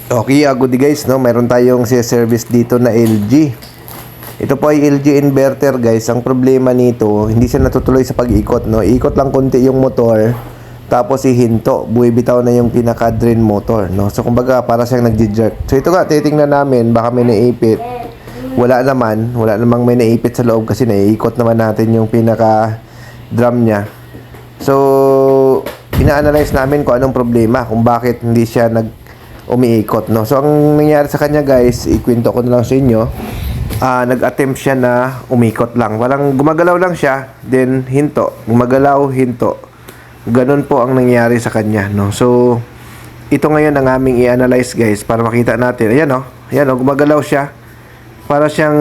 Okay, good guys, no? Meron tayong service dito na LG. Ito po ay LG inverter, guys. Ang problema nito, hindi siya natutuloy sa pag-ikot, no? Ikot lang konti yung motor, tapos ihinto, buwibitaw na yung pinaka-drain motor, no? So kumbaga para siyang nagji-jerk. So ito nga, titingnan namin, baka may naipit. Wala namang may naipit sa loob kasi naiikot naman natin yung pinaka-drum niya. So ina-analyze namin kung anong problema, kung bakit hindi siya umiikot, no? So ang nangyari sa kanya, guys, ikwento ko na lang sa inyo. Nag-attempt siya na umikot lang. Parang gumagalaw lang siya, then hinto, gumagalaw, hinto. Ganun po ang nangyari sa kanya, no? So ito ngayon ang aming i-analyze, guys, para makita natin. Ayan, oh. Ayan, oh, gumagalaw siya. Para siyang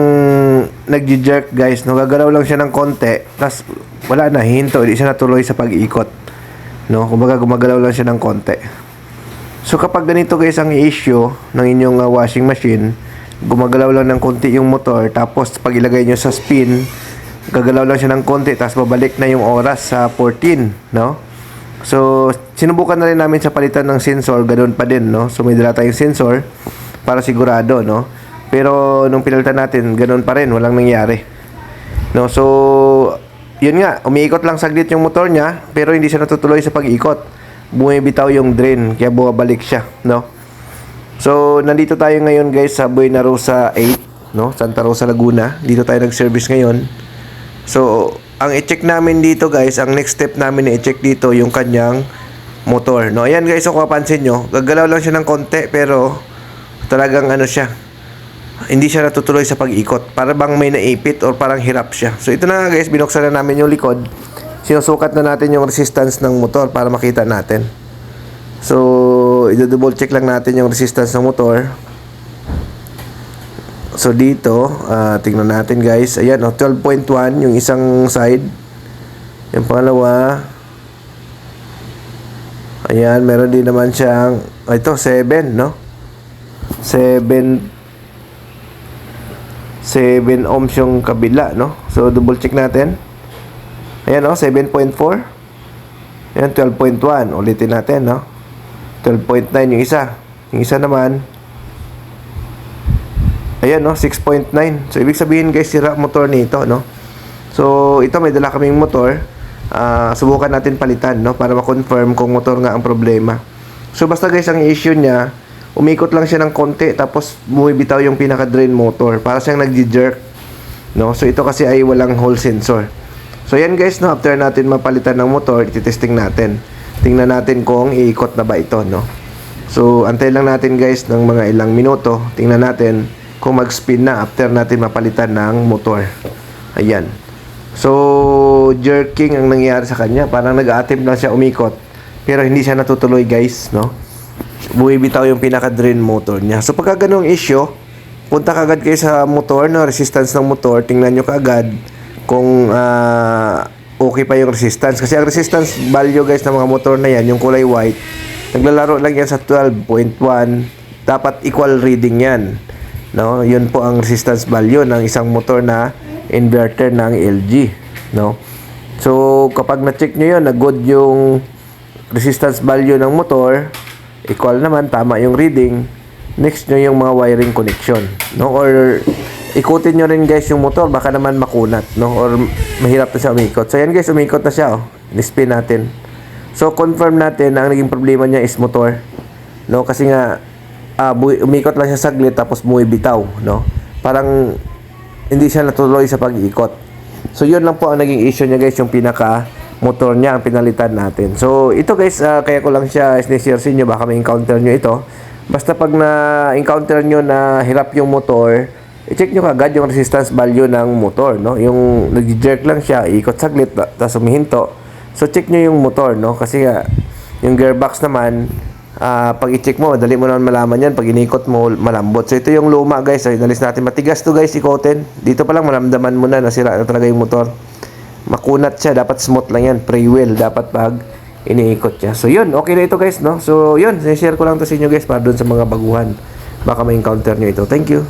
nagji-jerk, guys, no? Gagalaw lang siya ng konti, tas wala na, hinto, hindi siya natuloy sa pag-ikot, no? Kumbaga gumagalaw lang siya ng konti. So kapag ganito, guys, ang issue ng inyong washing machine, gumagalaw lang ng konti yung motor, tapos pag ilagay nyo sa spin, gagalaw lang siya ng konti, tapos babalik na yung oras sa 14, no? So sinubukan na rin namin sa palitan ng sensor, ganoon pa din, no? So may dala tayong sensor para sigurado, no? Pero nung pinalitan natin, ganoon pa rin, walang nangyari, no? So yun nga, umiikot lang saglit yung motor niya, pero hindi siya natutuloy sa pag-ikot. Bumibitaw yung drain, kaya bumabalik siya, no? So nandito tayo ngayon, guys, sa Buena Rosa 8, no? Santa Rosa, Laguna. Dito tayo nag-service ngayon. So ang i-check namin dito, guys, ang next step namin na i-check dito yung kanyang motor, no? Ayan, guys, so kung mapansin nyo, gagalaw lang siya ng konti, pero talagang ano siya, hindi siya natutuloy sa pag-ikot. Para bang may naipit or parang hirap siya. So ito na nga, guys, binuksan na namin yung likod. Sinusukat na natin yung resistance ng motor para makita natin. So i-double check lang natin yung resistance ng motor. So dito, tingnan natin, guys. Ayan, 12.1 yung isang side. Yung pangalawa, ayan, meron din naman siyang ito, 7, no? 7 ohms yung kabila, no? So double check natin. Ayan, 7.4. Ayan, 12.1. Ulitin natin, no? 12.9 yung isa. Yung isa naman, ayan, 6.9. So ibig sabihin, guys, sira motor nito, no? So ito, may dala kaming motor. Subukan natin palitan, no? Para ma-confirm kung motor nga ang problema. So basta, guys, ang issue niya, umikot lang siya ng konti, tapos bumibitaw yung pinaka-drain motor. Para siyang nagji-jerk, no? So ito kasi ay walang hall sensor. So yan, guys, no, after natin mapalitan ng motor, ititesting natin. Tingnan natin kung iikot na ba ito, no? So antay lang natin, guys, ng mga ilang minuto. Tingnan natin kung mag-spin na after natin mapalitan ng motor. Ayan. So jerking ang nangyayari sa kanya. Parang nag-attempt lang siya umikot, pero hindi siya natutuloy, guys, no? Bumibitaw yung pinaka-drain motor niya. So pagka ganung issue, punta kagad kayo sa motor, no? Resistance ng motor, tingnan nyo kagad kung okay pa yung resistance. Kasi ang resistance value, guys, ng mga motor na yan, yung kulay white, naglalaro lang yan sa 12.1. Dapat equal reading yan, no? Yun po ang resistance value ng isang motor na inverter ng LG, no? So kapag na-check nyo yun, na-good yung resistance value ng motor, equal naman, tama yung reading, next nyo yung mga wiring connection, no? Or ikutin nyo rin, guys, yung motor, baka naman makunat, no? Or mahirap na siya umikot. So yan, guys, umikot na siya, ni-spin natin. So confirm natin na ang naging problema niya is motor, no? Kasi nga umikot lang siya saglit, tapos bumibitaw, no? Parang hindi siya natuloy sa pag-iikot. So yun lang po ang naging issue niya, guys, yung pinaka motor niya ang pinalitan natin. So ito, guys, kaya ko lang siya sinishare sa inyo, baka may encounter nyo ito. Basta pag na-encounter nyo na hirap yung motor, i-check nyo kagad yung resistance value ng motor, no? Yung nag-jerk lang siya, ikot saglit, tapos umihinto. So check nyo yung motor, no? Kasi yung gearbox naman, pag i-check mo, dali mo naman malaman yan. Pag inikot mo, malambot. So ito yung luma, guys. So inalis natin. Matigas to, guys, ikotin. Dito pa lang maramdaman mo na nasira na talaga yung motor. Makunat siya, dapat smooth lang yan. Pre-wheel dapat pag iniikot siya. So yun, okay na ito, guys, no? So yun, share ko lang to sa inyo, guys, para doon sa mga baguhan. Baka may encounter nyo ito. Thank you.